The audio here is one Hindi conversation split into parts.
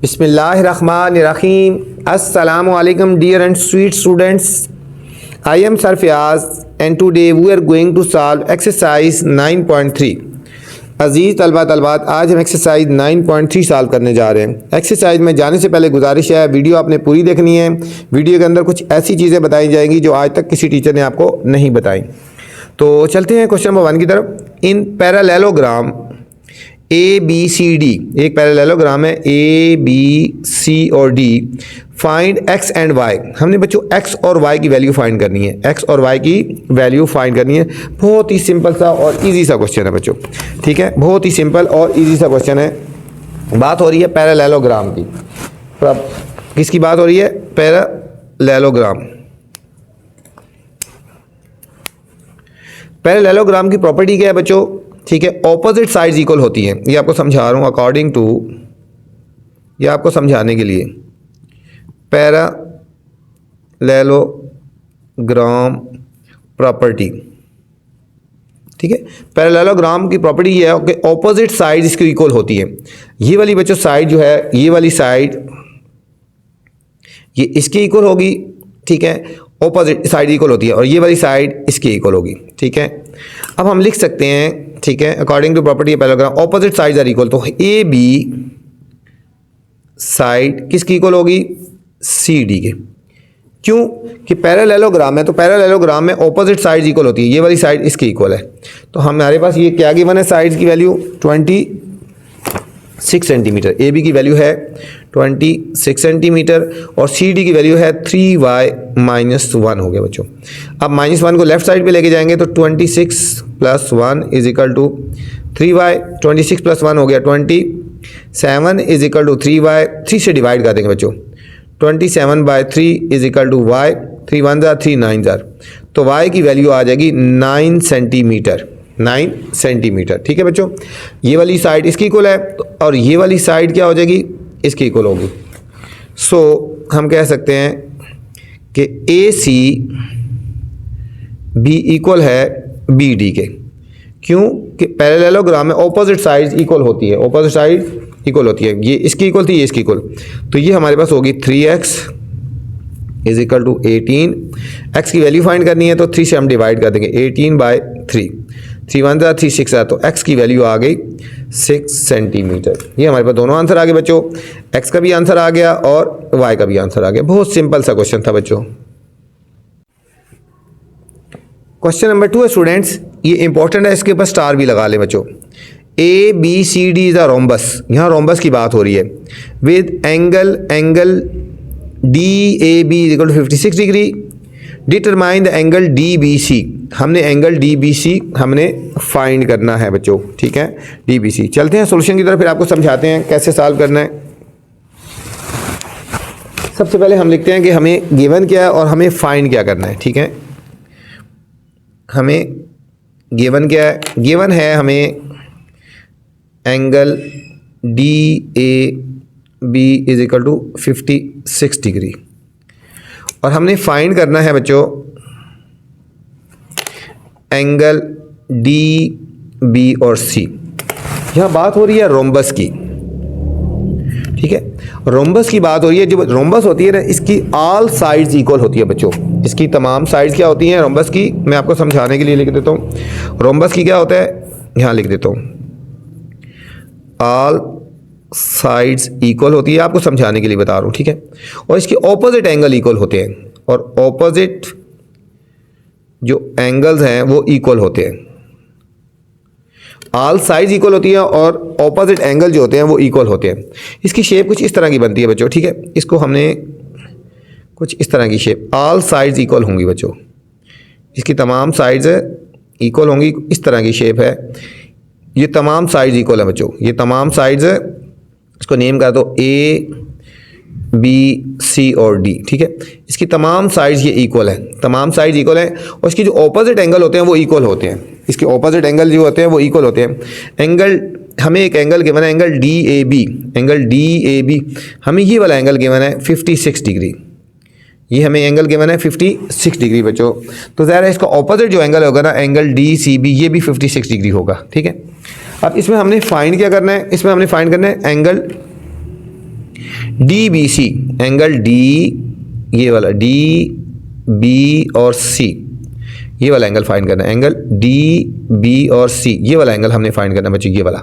Bismillahirrahmanirrahim. Assalamu alaikum dear and sweet students. I am Sir Fiaz and today we are going to solve exercise 9.3. अजीज़ तलबा तलबात, आज हम एक्सरसाइज 9.3 सॉल्व करने जा रहे हैं। एक्सरसाइज में जाने से पहले गुजारिश है, वीडियो आपने पूरी देखनी है। वीडियो के अंदर कुछ ऐसी चीज़ें बताई जाएंगी जो आज तक किसी टीचर ने आपको नहीं बताई। तो चलते हैं क्वेश्चन नंबर 1 की तरफ। In parallelogram A B C D, एक पैरेललोग्राम है ए बी सी और D, find x and y. हमने बच्चों एक्स और वाई की वैल्यू फाइंड करनी है। एक्स और वाई की वैल्यू फाइंड करनी है। बहुत ही सिंपल सा और इजी सा क्वेश्चन है बच्चों, ठीक है। बहुत ही सिंपल और इजी सा क्वेश्चन है। बात हो रही है पैरेललोग्राम की। अब किसकी बात हो रही है? पैरेललोग्राम। पैरेललोग्राम की प्रॉपर्टी क्या है बच्चों? ठीक है, ऑपोजिट साइड्स इक्वल होती हैं। ये आपको समझा रहा हूँ अकॉर्डिंग टू, ये आपको समझाने के लिए। पैरेललोग्राम प्रॉपर्टी, ठीक है। पैरेललोग्राम की प्रॉपर्टी ये है कि ऑपोजिट साइड्स इसकी इक्वल होती है। ये वाली बच्चों साइड जो है, ये वाली साइड ये इसकी इक्वल होगी, ठीक है। ऑपोजिट साइड इक्वल होती है और ये वाली साइड इसकी इक्वल होगी, ठीक है। अब हम लिख सकते हैं, ठीक है, according to property parallelogram opposite sides are equal. तो ए बी साइड किसकी इक्वल होगी? सी डी के। क्यों? कि पैरेललोग्राम है, तो पैरेललोग्राम में ऑपोजिट साइड्स इक्वल होती है। ये वाली साइड इसकी इक्वल है। तो हमारे पास ये क्या गिवन है? साइड्स की वैल्यू 26 सेंटीमीटर। ए बी की वैल्यू है 26 सेंटीमीटर और सी डी की वैल्यू है 3y - 1 हो गया बच्चों। अब -1 को लेफ्ट साइड पे लेके जाएंगे तो 26 + 1 = 3y। 26 + 1 हो गया 27 = 3y। 3 से डिवाइड कर देंगे बच्चों। 27/3 = y। 3 1 जार 3 9 जार, तो y की वैल्यू आ जाएगी 9 सेंटीमीटर। 9 सेंटीमीटर, ठीक है बच्चों। ये वाली साइड इसकी इक्वल है और ये वाली साइड क्या हो जाएगी? इसकी इक्वल होगी। सो हम कह सकते हैं कि ए सी बी इक्वल है बी डी के। क्यों? कि पैरेललोग्राम में ऑपोजिट साइड्स इक्वल होती है। ऑपोजिट साइड इक्वल होती है। ये इसकी इक्वल थी, ये इसकी इक्वल। तो ये हमारे पास होगी 3x = 18। x की वैल्यू फाइंड करनी है तो 3 से हम डिवाइड कर देंगे। 18/3। 3 1 जार 3 6 जार, तो x की वैल्यू आ गई 6 सेंटीमीटर। ये हमारे पास दोनों आंसर आ गए बच्चों। x का भी आंसर आ गया और y का भी आंसर आ गया। बहुत सिंपल सा क्वेश्चन था बच्चों। क्वेश्चन नंबर 2 है स्टूडेंट्स, ये इंपॉर्टेंट है, इसके ऊपर स्टार भी लगा लें बच्चों। A B C D is a rhombus. यहाँ रोम्बस की बात हो रही है with angle D A B = 56 degree. Determine the angle D B C. हमने एंगल डी बी सी हमने फाइंड करना है बच्चों, ठीक है, डी बी सी। चलते हैं सोल्यूशन की तरफ, फिर आपको समझाते हैं कैसे सॉल्व करना है। सबसे पहले हम लिखते हैं कि हमें गिवन क्या है और हमें फाइंड क्या करना है, ठीक है। हमें गिवन क्या है? गिवन है हमें angle D A B = 56 degree और हमने फाइंड करना है बच्चों एंगल डी बी और सी। यहाँ बात हो रही है रोम्बस की, ठीक है। रोम्बस की बात हो रही है। जो रोम्बस होती है ना, इसकी ऑल साइड्स इक्वल होती है बच्चों। इसकी तमाम साइड्स क्या होती हैं रोम्बस की? मैं आपको समझाने के लिए लिख देता हूँ। रोम्बस की क्या होता है, यहाँ लिख देता हूँ। ऑल साइड्स इक्वल होती है, आपको समझाने के लिए बता रहा हूँ, ठीक है। और इसके ऑपोजिट एंगल इक्वल होते हैं और ऑपोजिट जो एंगल्स हैं वो इक्वल होते हैं। ऑल साइड्स इक्वल होती है और ऑपोजिट एंगल जो होते हैं वो इक्वल होते हैं। इसकी शेप कुछ इस तरह की बनती है बच्चों, ठीक है। इसको हमने कुछ इस तरह की शेप, ऑल साइड्स इक्वल होंगी बच्चों। इसकी तमाम साइड्स इक्वल होंगी, इस तरह की शेप है। ये तमाम साइड्स इक्वल है बच्चों। ये तमाम साइड्स, इसको नेम कर दो ए बी सी और डी, ठीक है। इसकी तमाम साइड्स ये इक्वल है, तमाम साइड्स इक्वल हैं और इसकी जो ऑपोजिट एंगल होते हैं वो इक्वल होते हैं। इसके ऑपोजिट एंगल जो होते हैं वो इक्वल होते हैं। एंगल, हमें एक एंगल गिवन है angle D A B. Angle D A B हमें ये वाला एंगल गिवन है 56 डिग्री। ये हमें एंगल गिवन है 56 डिग्री बच्चों। तो ज़ाहिर है इसका ऑपोजिट जो एंगल होगा ना, एंगल डी सी बी, ये भी 56 डिग्री होगा, ठीक है। अब इसमें हमने फाइंड क्या करना है? इसमें हमने फाइंड करना है angle D B C, angle D, ये वाला डी बी और सी, ये वाला एंगल फाइंड करना है। एंगल डी बी और सी, ये वाला एंगल हमने फाइंड करना है बच्चों। ये वाला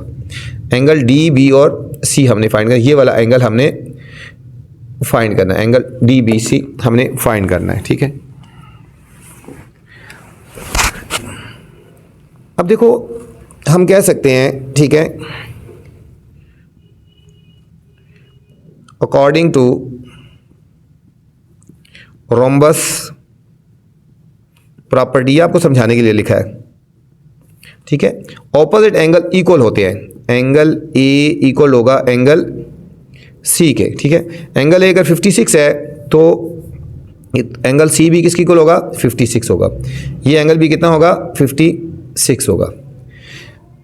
एंगल डी बी और सी हमने फाइंड करना है। ये वाला एंगल हमने फाइंड करना है। एंगल डी बी सी हमने फाइंड करना है। ठीक है, अब देखो हम कह सकते हैं, ठीक है, अकॉर्डिंग टू रोम्बस प्रॉपर्टी, आपको समझाने के लिए लिखा है। ठीक है, ऑपोजिट एंगल इक्वल होते हैं। एंगल ए इक्वल होगा एंगल सी के। ठीक है, एंगल ए अगर 56 है तो एंगल सी भी किसकी इक्वल होगा? 56 होगा। ये एंगल भी कितना होगा? 56 होगा।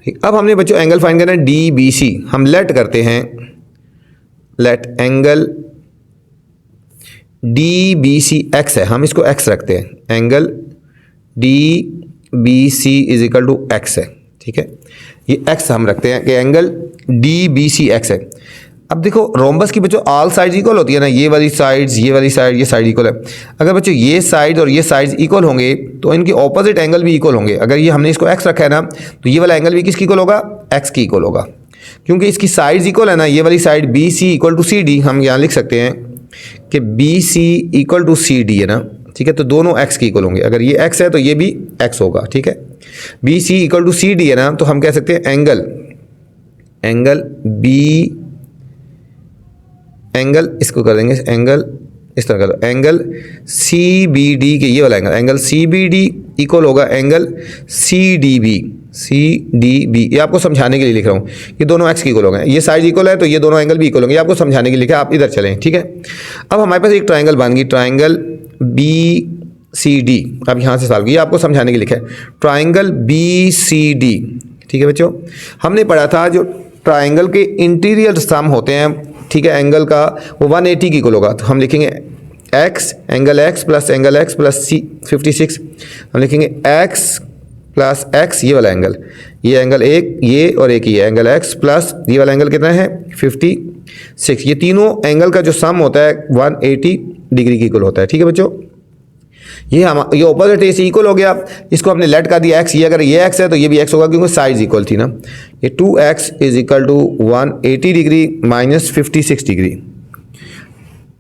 ठीक, अब हमने बच्चों एंगल फाइंड करना है डी बी सी। हम लेट करते हैं, let angle D B C x है, हम इसको एक्स रखते हैं। Angle D B C is equal to x है। ठीक है, ये एक्स हम रखते हैं कि angle D B C x है। अब देखो रोम्बस की बच्चों ऑल साइड्स इक्वल होती है ना, ये वाली साइड्स, ये वाली साइड, ये साइड इक्वल है। अगर बच्चों ये साइड और ये साइड्स इक्वल होंगे तो इनके ऑपोजिट एंगल भी इक्वल होंगे। अगर ये हमने इसको एक्स रखा है ना, तो ये वाला एंगल भी किसकी इक्वल होगा? एक्स की इक्वल होगा, क्योंकि इसकी साइड्स इक्वल है ना। ये वाली side B C equal to C D, हम यहाँ लिख सकते हैं कि B C equal to C D है ना। ठीक है, तो दोनों एक्स की इक्वल होंगे। अगर ये एक्स है तो ये भी एक्स होगा। ठीक है, B C equal to C D है ना, तो हम कह सकते हैं एंगल बी, एंगल इसको कर देंगे एंगल इस तरह कर, एंगल सी बी डी के, ये वाला angle C B D equal होगा एंगल सी डी बी। ये आपको समझाने के लिए लिख रहा हूँ, ये दोनों एक्स की इक्वल होंगे। ये साइड इक्वल है तो ये दोनों एंगल भी इक्वल होंगे। ये आपको समझाने के लिए लिखा है, आप इधर चलें। ठीक है, अब हमारे पास एक ट्राइंगल बन गई, ट्राइंगल बी सी डी। अब यहाँ से सॉल्व किया, आपको समझाने के लिए लिखा है ट्राइंगल बी सी डी। ठीक है बच्चों, हमने पढ़ा था जो ट्राइंगल के इंटीरियर सम होते हैं, ठीक है, एंगल का वो 180 की इक्वल होगा। तो हम लिखेंगे एक्स, एंगल एक्स प्लस सी 56, हम लिखेंगे एक्स प्लस एक्स, ये वाला एंगल, ये एंगल एक, ये और एक ये एंगल एक्स प्लस ये वाला एंगल कितना है? 56। ये तीनों एंगल का जो सम होता है 180 डिग्री की इक्वल होता है। ठीक है बच्चों, ये ऑपोजिट ए से इक्वल हो गया। इसको हमने लेट कर दिया एक्स, ये अगर ये एक्स है तो ये भी एक्स होगा, क्योंकि साइड्स इक्वल थी ना। ये 2x is equal to 180 degree minus 56 degree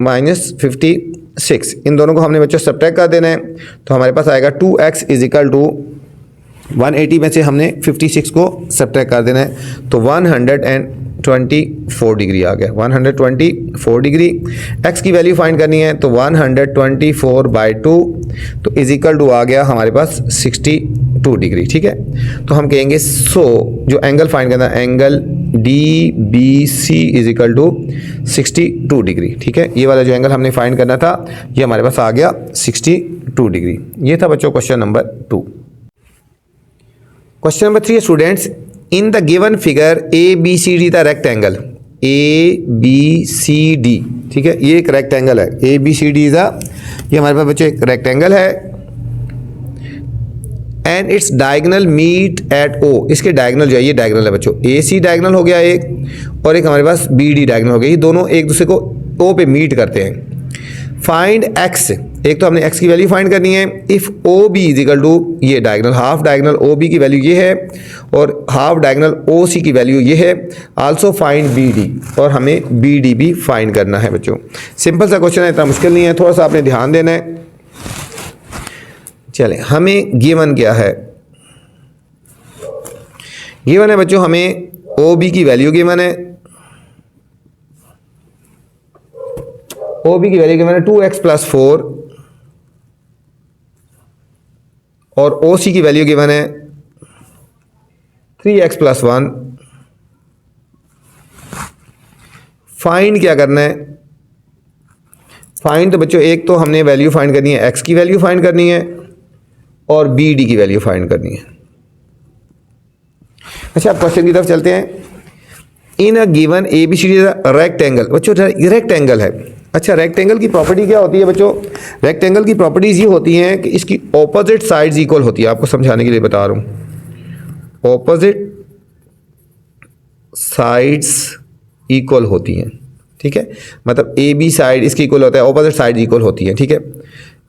minus 56, इन दोनों को हमने बच्चों सब्ट्रैक्ट कर देना है। तो हमारे पास आएगा 2x इज इक्वल टू 180 में से हमने 56 को सब्ट्रैक्ट कर देना है, तो 124 डिग्री आ गया। 124 डिग्री, x की वैल्यू फाइंड करनी है तो 124/2 तो इज इक्वल टू आ गया हमारे पास 62 डिग्री। ठीक है, तो हम कहेंगे जो एंगल फाइंड करना है angle D B C is equal to 62 degree. ठीक है, ये वाला जो एंगल हमने फाइंड करना था ये हमारे पास आ गया 62 डिग्री। ये था बच्चों question number 2। Question number 3 students, in the given figure A B C D the rectangle A B C D. ठीक है, ये एक रेक्टेंगल है, ए बी सी डी ये हमारे पास बच्चों एक रेक्टेंगल है। And its diagonal meet at O, इसके डायगोनल जो है ये डायगोनल है बच्चों, ए सी डायगोनल हो गया एक, और एक हमारे पास बी डी डायगोनल हो गया। ये दोनों एक दूसरे को ओ पे मीट करते हैं। फाइंड एक्स, एक तो हमने एक्स की वैल्यू फाइंड करनी है। If O B is equal to, ये diagonal half diagonal O B की वैल्यू ये है और हाफ डायगोनल ओ सी की वैल्यू ये है। आल्सो फाइंड बी डी, और हमें बी डी भी फाइंड करना है बच्चों। सिंपल सा क्वेश्चन है, इतना मुश्किल नहीं है, थोड़ा सा आपने ध्यान देना है। चलें, हमें गिवन क्या है? गिवन है बच्चों हमें ओ बी की वैल्यू गिवन है, ओ बी की वैल्यू गिवन है 2x + 4 और ओ सी की वैल्यू गिवन है 3x + 1। फाइंड क्या करना है? फाइंड तो बच्चों एक तो हमने वैल्यू फाइंड करनी है, x की वैल्यू फाइंड करनी है और बी डी की वैल्यू फाइंड करनी है। अच्छा, अब क्वेश्चन की तरफ चलते हैं। In a given A B C D rectangle, बच्चों रेक्टेंगल है। अच्छा, रेक्टेंगल की प्रॉपर्टी क्या होती है बच्चों? रेक्टेंगल की प्रॉपर्टीज ये होती हैं कि इसकी ऑपोजिट साइड्स इक्वल होती है। आपको समझाने के लिए बता रहा हूँ, ऑपोजिट साइड्स इक्वल होती हैं। ठीक है, मतलब ए बी साइड इसकी इक्वल होता है, ऑपोजिट साइड इक्वल होती है, ठीक है।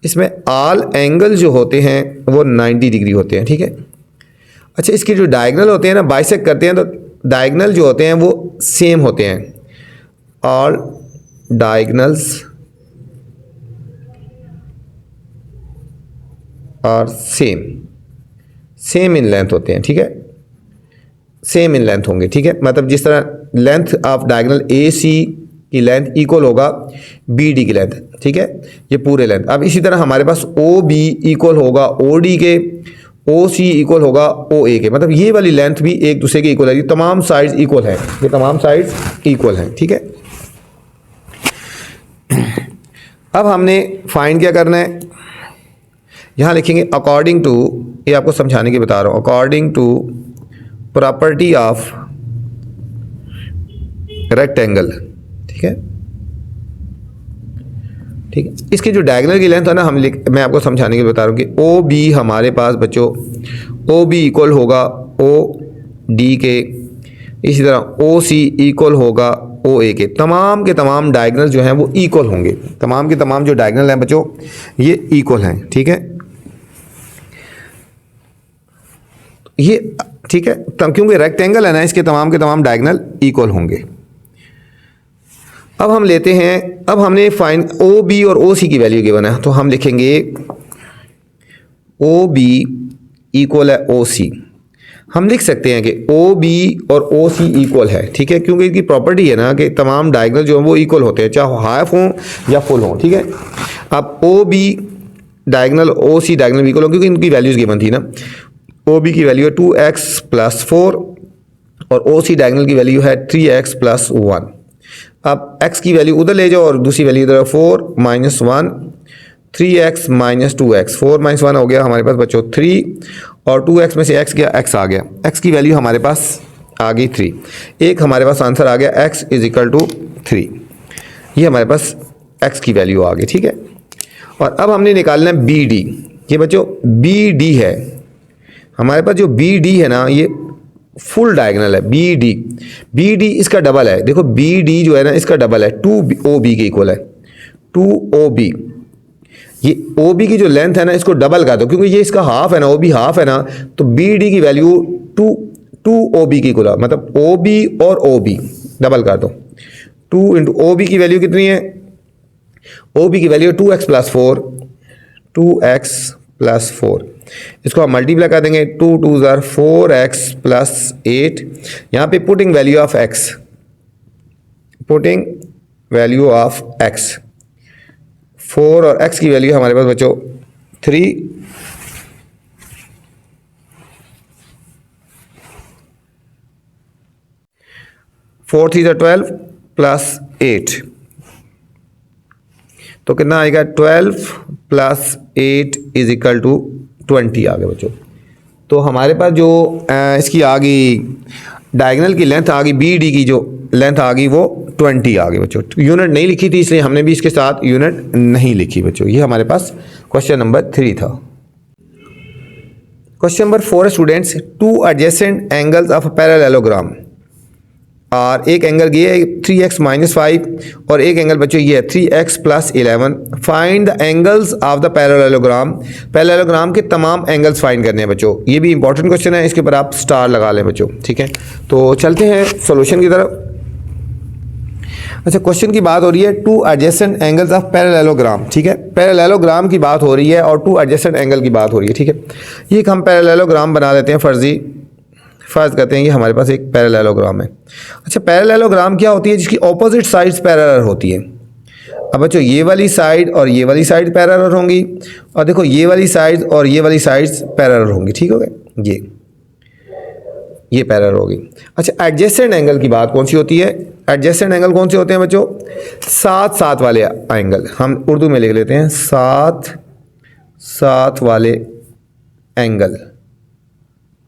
इसमें ऑल एंगल जो होते हैं वो 90 डिग्री होते हैं, ठीक है। अच्छा, इसके जो डायगनल होते हैं ना, बाइसेक्ट करते हैं तो डायगनल जो होते हैं वो सेम होते हैं, all diagonals are same in length होते हैं, ठीक है, सेम इन लेंथ होंगे, ठीक है। मतलब जिस तरह लेंथ ऑफ डायगोनल ए सी की लेंथ इक्वल होगा बी डी की लेंथ, ठीक है, ये पूरे लेंथ। अब इसी तरह हमारे पास ओ बी इक्वल होगा ओ डी के, ओ सी इक्वल होगा ओ ए के, मतलब ये वाली लेंथ भी एक दूसरे के इक्वल है, ये तमाम साइड्स इक्वल हैं, ये तमाम साइड्स इक्वल हैं, ठीक है। अब हमने फाइंड क्या करना है, यहाँ लिखेंगे अकॉर्डिंग टू, ये आपको समझाने के बता रहा हूँ, according to property of rectangle, ठीक है, ठीक है। इसकी जो डायगोनल की लेंथ है ना, मैं आपको समझाने के बता रहा हूँ कि ओ बी हमारे पास बच्चों ओ बी इक्वल होगा ओ डी के, इसी तरह ओ सी इक्वल होगा ओ ए के, तमाम के तमाम डायगोनल जो हैं वो इक्वल होंगे, तमाम के तमाम जो डायगोनल हैं बच्चों ये इक्वल हैं, ठीक है, ये ठीक है, क्योंकि रेक्टेंगल है ना, इसके तमाम के तमाम डायगोनल इक्वल होंगे। अब हम लेते हैं, अब हमने फाइंड ओ बी और ओ सी की वैल्यू गिवन है, तो हम लिखेंगे ओ बी इक्वल है ओ सी, हम लिख सकते हैं कि ओ बी और ओ सी इक्वल है, ठीक है, क्योंकि इसकी प्रॉपर्टी है ना कि तमाम डायगोनल जो है वो इक्वल होते हैं, चाहे हाफ हों या फुल हों, ठीक है। अब ओ बी डायगोनल ओ सी डायगोनल इक्वल हो, क्योंकि इनकी वैल्यूज़ गिवन थी ना, ओ बी की वैल्यू है 2x + 4 और ओ सी डायगोनल की वैल्यू है 3x + 1। अब x की वैल्यू उधर ले जाओ और दूसरी वैल्यू इधर 4 - 1, 3x - 2x, 4 - 1 हो गया हमारे पास बच्चों 3, और 2x में से x गया, x आ गया, x की वैल्यू हमारे पास आ गई 3, एक हमारे पास आंसर आ गया x = 3, ये हमारे पास x की वैल्यू आ गई, ठीक है। और अब हमने निकालना है बी डी, ये बच्चों बी डी है हमारे पास, जो बी डी है ना ये फुल डायगोनल है, बी डी इसका डबल है, देखो बी डी जो है ना इसका डबल है, 2OB के इक्वल है, 2OB, ये OB की जो लेंथ है ना इसको डबल कर दो, क्योंकि ये इसका हाफ है ना, OB हाफ है ना, तो BD की वैल्यू 2OB की इक्वल है, मतलब OB और OB डबल कर दो, 2 × OB की वैल्यू कितनी है, OB की वैल्यू 2x + 4, 2x + 4, इसको हम मल्टीप्लाई कर देंगे, 2 × 2 = 4x + 8, यहाँ पे putting value of x, putting value of x 4 और x की वैल्यू हमारे पास बच्चों 3, 4 × 3 = 12 + 8, तो कितना आएगा 12 + 8 = 20 आ गया बच्चों। तो हमारे पास जो इसकी आ गई डायगोनल की लेंथ आ गई, बी डी की जो लेंथ आ गई वो 20 आ गई बच्चों। यूनिट नहीं लिखी थी इसलिए हमने भी इसके साथ यूनिट नहीं लिखी बच्चों। ये हमारे पास क्वेश्चन नंबर 3 था। Question number 4 students, 2 adjacent angles of parallelogram, और एक एंगल ये है 3x - 5 और एक एंगल बच्चों ये है 3x + 11। Find the angles of the parallelogram, parallelogram के तमाम एंगल्स फाइंड करने हैं बच्चों। ये भी इंपॉर्टेंट क्वेश्चन है, इसके ऊपर आप स्टार लगा लें बच्चों, ठीक है। तो चलते हैं सॉल्यूशन की तरफ। अच्छा, क्वेश्चन की बात हो रही है 2 एडजेसेंट एंगल्स ऑफ पैरेललोग्राम, ठीक है, पैरेललोग्राम की बात हो रही है और 2 एडजेसेंट एंगल की बात हो रही है, ठीक है। ये एक हम पैरेललोग्राम बना लेते हैं, फर्ज करते हैं कि हमारे पास एक पैरेललोग्राम है। अच्छा, पैरेललोग्राम क्या होती है, जिसकी ऑपोजिट साइड्स पैरेलल होती है। अब बच्चों ये वाली साइड और ये वाली साइड पैरेलल होंगी, और देखो ये वाली साइड और ये वाली साइड्स पैरेलल होंगी, ठीक हो गया, ये पैरेलल होगी। अच्छा, एडजेसेंट एंगल की बात कौन सी होती है, एडजेसेंट एंगल कौन से होते हैं बच्चों, साथ वाले एंगल, हम उर्दू में लिख लेते हैं साथ वाले एंगल,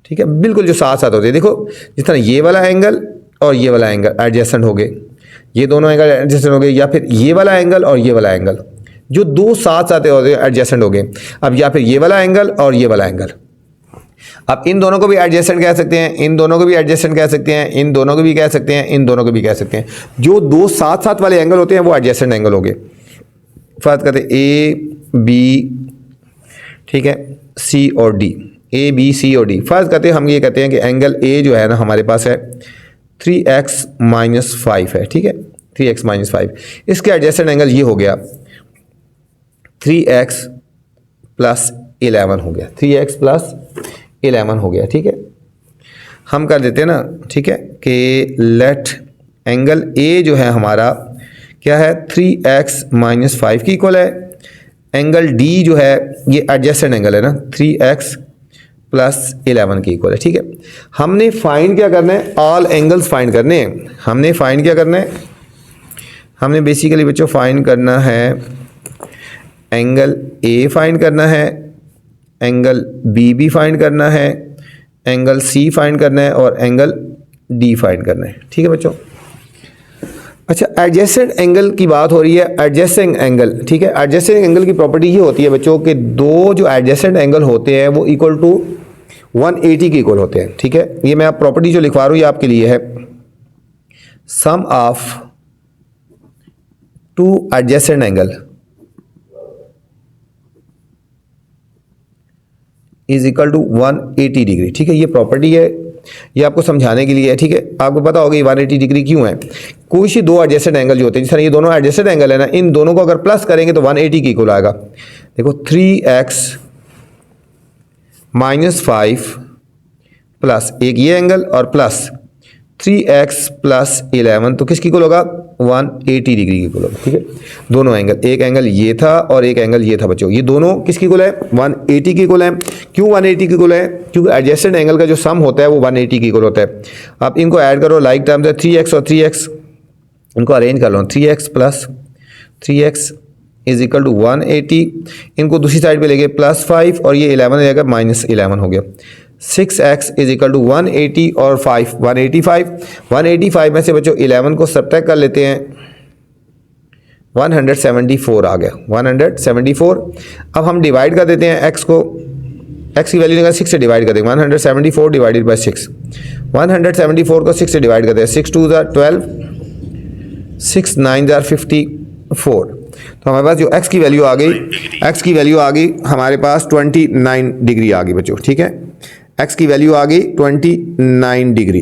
ठीक है, बिल्कुल जो साथ होते हैं। देखो जिस तरह ये वाला एंगल और ये वाला एंगल एडजेसेंट हो गए, ये दोनों एंगल एडजेसेंट हो गए, या फिर ये वाला एंगल और ये वाला एंगल जो दो साथ होते हैं एडजेसेंट हो गए। अब या फिर ये वाला एंगल और ये वाला एंगल, अब इन दोनों को भी एडजेसेंट कह सकते हैं, इन दोनों को भी एडजेसेंट कह सकते हैं, इन दोनों को भी कह सकते हैं, इन दोनों को भी कह सकते हैं। जो दो साथ साथ वाले एंगल होते हैं वो एडजेसेंट एंगल हो गए। फर्ज करते हैं ए बी, ठीक है, सी और डी, ए बी सी और डी। फर्ज करते हैं हम ये कहते हैं कि एंगल ए जो है ना हमारे पास है 3x - 5 है, ठीक है, 3x - 5। इसके एडजेसेंट एंगल ये हो गया 3x + 11 हो गया, 3x + 11 हो गया, ठीक है। हम कर देते हैं ना, ठीक है, कि लेट एंगल ए जो है हमारा क्या है 3x - 5 की इक्वल है। एंगल डी जो है ये एडजेसेंट एंगल है ना 3x + 11 की इक्वल है, ठीक है। हमने फाइंड क्या करना है, ऑल एंगल्स फाइंड करने हैं। हमने फाइंड क्या करना है, हमने बेसिकली बच्चों फाइंड करना है एंगल ए फाइंड करना है, एंगल बी भी फाइंड करना है, एंगल सी फाइंड करना है और एंगल डी फाइंड करना है, ठीक है बच्चों। अच्छा, एडजेसेंट एंगल की बात हो रही है, एडजेसेंट एंगल, ठीक है। एडजेसेंट एंगल की प्रॉपर्टी ये होती है बच्चों कि दो जो एडजेसेंट एंगल होते हैं वो इक्वल टू 180 के इक्वल होते हैं, ठीक है। ये मैं आप प्रॉपर्टी जो लिखवा रहा हूँ ये आपके लिए है, sum of two adjacent angle is equal to 180 degree, ठीक है। ये प्रॉपर्टी है, ये आपको समझाने के लिए है, ठीक है। आपको पता होगा ये 180 डिग्री क्यों है। कोई सी दो एडजेसेंट एंगल जो होते हैं, जिस तरह ये दोनों एडजेसेंट एंगल है ना, इन दोनों को अगर प्लस करेंगे तो 180 की इक्वल आएगा। देखो 3x - 5 प्लस एक ये एंगल और प्लस 3x + 11 तो किसकी इक्वल होगा 180 डिग्री की इक्वल होगा, ठीक है। दोनों एंगल, एक एंगल ये था और एक एंगल ये था बच्चों, ये दोनों किसकी इक्वल है 180 की इक्वल है। क्यों 180 की इक्वल है, क्योंकि एडजेसेंट एंगल का जो सम होता है वो 180 की इक्वल होता है। आप इनको ऐड करो लाइक टर्म्स है 3x और 3x, इनको अरेंज कर लो 3x + 3x is equal to 180, इनको दूसरी साइड पे लेके +5 और ये 11 हो जाएगा -11 हो गया। 6x इज इक्वल टू 180 और 5 185 में से बच्चों 11 को सब्ट्रैक्ट कर लेते हैं, 174 आ गया 174। अब हम डिवाइड कर देते हैं x को, x की वैल्यू निकाल 6 से डिवाइड कर देंगे 174 डिवाइडेड बाई 6, 174 को 6 से डिवाइड कर दें, 6 2 = 12, 6 9 = 54। तो हमारे पास जो x की वैल्यू आ गई, x की वैल्यू आ गई हमारे पास 29 डिग्री आ गई बच्चों, ठीक है। x की वैल्यू आ गई 29 डिग्री।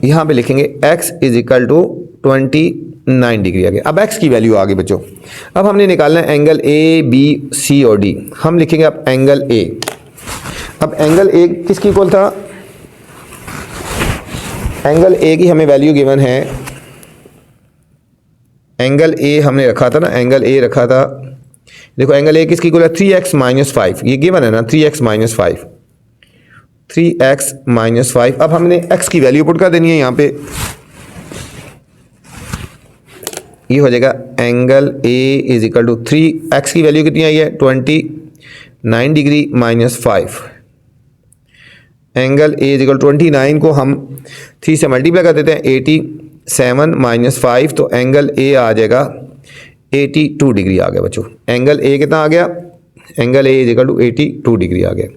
यहां पे लिखेंगे x is equal to 29 degree आ गया। अब x की वैल्यू आ गई बच्चों। अब हमने निकालना है एंगल ए बी सी और डी। हम लिखेंगे अब एंगल ए। अब एंगल ए किसकी इक्वल था, एंगल ए की हमें वैल्यू गिवन है, एंगल ए हमने रखा था ना, एंगल ए रखा था, देखो एंगल ए किसकी इक्वल है 3x - 5, ये गिवन है ना 3x - 5, 3x - 5। अब हमने x की वैल्यू पुट कर देनी है यहाँ पे, ये हो जाएगा angle A is equal to 3x की वैल्यू कितनी आई है 29 degree -5, angle A is equal 29 को हम 3 से मल्टीप्लाई कर देते हैं 87 - 5, तो एंगल ए आ जाएगा 82 डिग्री आ गया बच्चों। एंगल ए कितना आ गया, angle A is equal to 82 degree आ गया।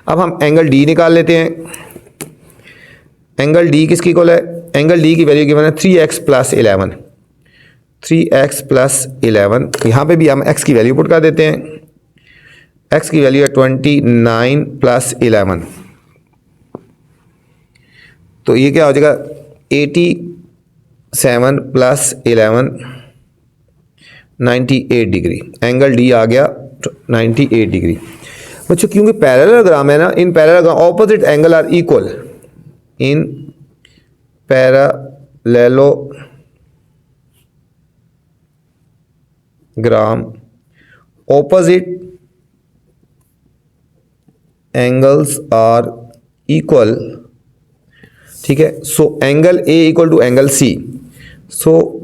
अब हम एंगल डी निकाल लेते हैं। एंगल डी किसकी इक्वल है, एंगल डी की वैल्यू गिवन है 3x + 11, 3x + 11। यहाँ पे भी हम x की वैल्यू पुट कर देते हैं, x की वैल्यू है 29 + 11, तो ये क्या हो जाएगा 87 + 11 98 डिग्री। एंगल डी आ गया 98 डिग्री बच्चों। क्योंकि पैरेललोग्राम है ना, in parallelogram opposite angle are equal, in parallelogram opposite angles are equal, ठीक है। So angle A equal to angle C, so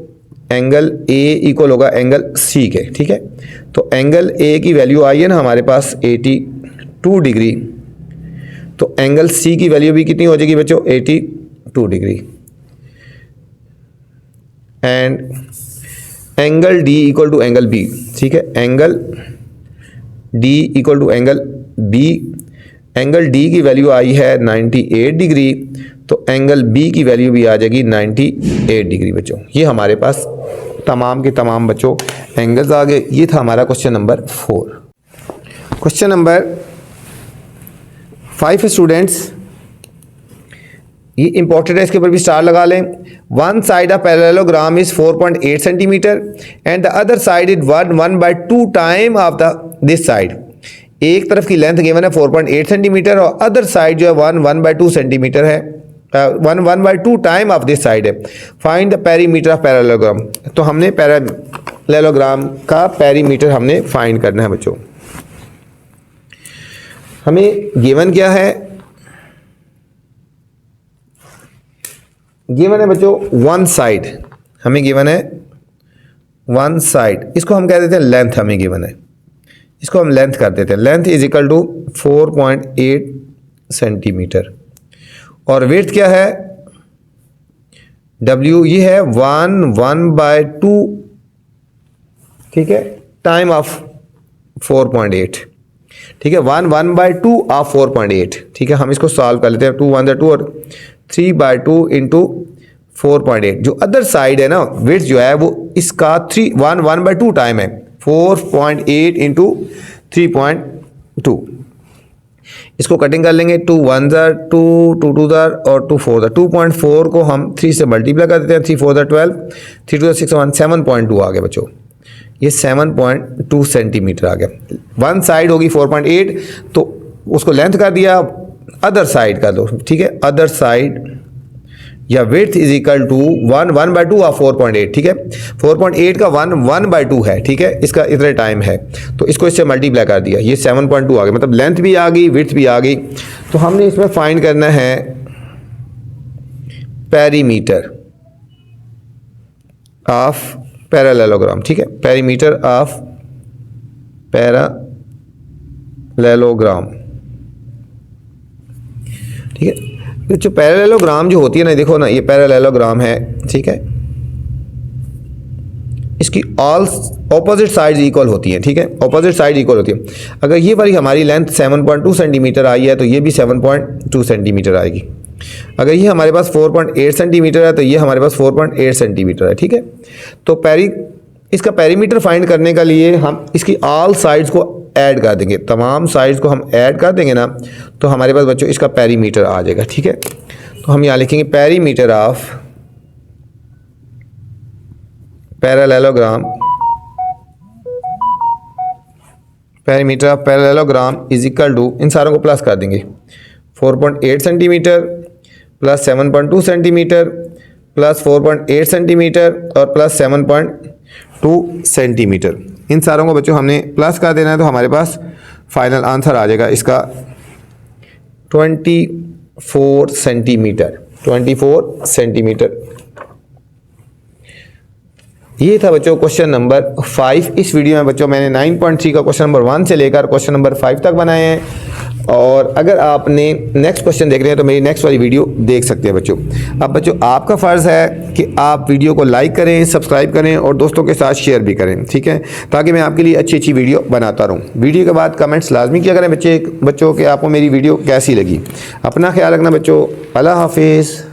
angle A equal होगा एंगल सी के, ठीक है। तो एंगल ए की वैल्यू आई है ना हमारे पास 82 डिग्री, तो एंगल सी की वैल्यू भी कितनी हो जाएगी बच्चों 82 degree. And angle D equal to angle B, ठीक है, angle D equal to angle B. Angle D की वैल्यू आई है 98 डिग्री, तो एंगल बी की वैल्यू भी आ जाएगी 98 डिग्री बच्चों। ये हमारे पास तमाम के तमाम बच्चों एंगल्स आ गए। ये था हमारा question number 4। Question number 5 students, ये इंपॉर्टेंट है, इसके ऊपर भी स्टार लगा लें। One side of parallelogram is 4.8 centimetre and the other side is 1/2 time of the this side. एक तरफ की लेंथ गिवन है 4.8 सेंटीमीटर और अदर साइड जो है 1/2 सेंटीमीटर है, 1/2 टाइम ऑफ दिस साइड है। Find the perimeter of parallelogram. तो हमने पैरेललोग्राम का पेरीमीटर हमने फाइंड करना है बच्चों। हमें गिवन क्या है, गिवन है बच्चों वन साइड, हमें गिवन है वन साइड, इसको हम कह देते हैं लेंथ, हमें गिवन है, इसको हम लेंथ कर देते हैं। Length is equal to 4.8 centimetre और विड्थ क्या है W, ये है 1/2, ठीक है, टाइम ऑफ 4.8, ठीक है, 1/2 ऑफ 4.8, ठीक है। हम इसको सॉल्व कर लेते हैं, 2 1 2 और 3/2 इंटू 4.8। जो अदर साइड है ना विड्थ जो है वो इसका 1/2 टाइम है, 4.8 इंटू 3.2। इसको कटिंग कर लेंगे, 2 1 2 2 2 और 2 4 2.4 को हम 3 से मल्टीप्लाई कर देते हैं, 3 4 12, 3 2 6 1 7.2 आ गया बच्चों। ये 7.2 सेंटीमीटर आ गया। वन साइड होगी 4.8, तो उसको लेंथ कर दिया, अदर साइड कर दो, ठीक है, अदर साइड या width is equal to 1/2 of 4.8, ठीक है। 4.8 का 1/2 है, ठीक है, इसका इतना टाइम है, तो इसको इससे मल्टीप्लाई कर दिया, ये 7.2 आ गया, मतलब लेंथ भी आ गई, विड्थ भी आ गई। तो हमने इसमें फाइंड करना है पेरीमीटर ऑफ पैरेललोग्राम, ठीक है, पेरीमीटर ऑफ पैरेललोग्राम, ठीक है। जो पैरेललोग्राम जो होती है ना, देखो ना, ये पैरेललोग्राम है, ठीक है, इसकी ऑल ऑपोजिट साइड्स इक्वल होती हैं, ठीक है, ऑपोजिट साइड इक्वल होती है। अगर ये वाली हमारी लेंथ 7.2 सेंटीमीटर आई है तो ये भी 7.2 सेंटीमीटर आएगी। अगर ये हमारे पास 4.8 सेंटीमीटर है तो ये हमारे पास 4.8 सेंटीमीटर है, ठीक है। तो इसका पेरीमीटर फाइंड करने के लिए हम इसकी ऑल साइड्स को ऐड कर देंगे, तमाम साइड्स को हम ऐड कर देंगे ना, तो हमारे पास बच्चों इसका पेरीमीटर आ जाएगा, ठीक है। तो हम यहाँ लिखेंगे perimeter of parallelogram, perimeter of parallelogram is equal to, इन सारों को प्लस कर देंगे, 4.8 centimetre plus 7.2 centimetre plus 4.8 centimetre और प्लस 7.2 सेंटीमीटर। इन सारों को बच्चों हमने प्लस कर देना है, तो हमारे पास फाइनल आंसर आ जाएगा इसका 24 सेंटीमीटर, 24 सेंटीमीटर। ये था बच्चों क्वेश्चन नंबर 5। इस वीडियो में बच्चों मैंने 9.3 का क्वेश्चन नंबर 1 से लेकर क्वेश्चन नंबर 5 तक बनाए हैं, और अगर आपने नेक्स्ट क्वेश्चन देख रहे हैं तो मेरी नेक्स्ट वाली वीडियो देख सकते हैं बच्चों। अब बच्चों आपका फ़र्ज़ है कि आप वीडियो को लाइक करें, सब्सक्राइब करें और दोस्तों के साथ शेयर भी करें, ठीक है, ताकि मैं आपके लिए अच्छी अच्छी वीडियो बनाता रहूँ। वीडियो के बाद कमेंट्स लाजमी किया करें बच्चों कि आपको मेरी वीडियो कैसी लगी। अपना ख्याल रखना बच्चों, अल्लाह हाफिज़।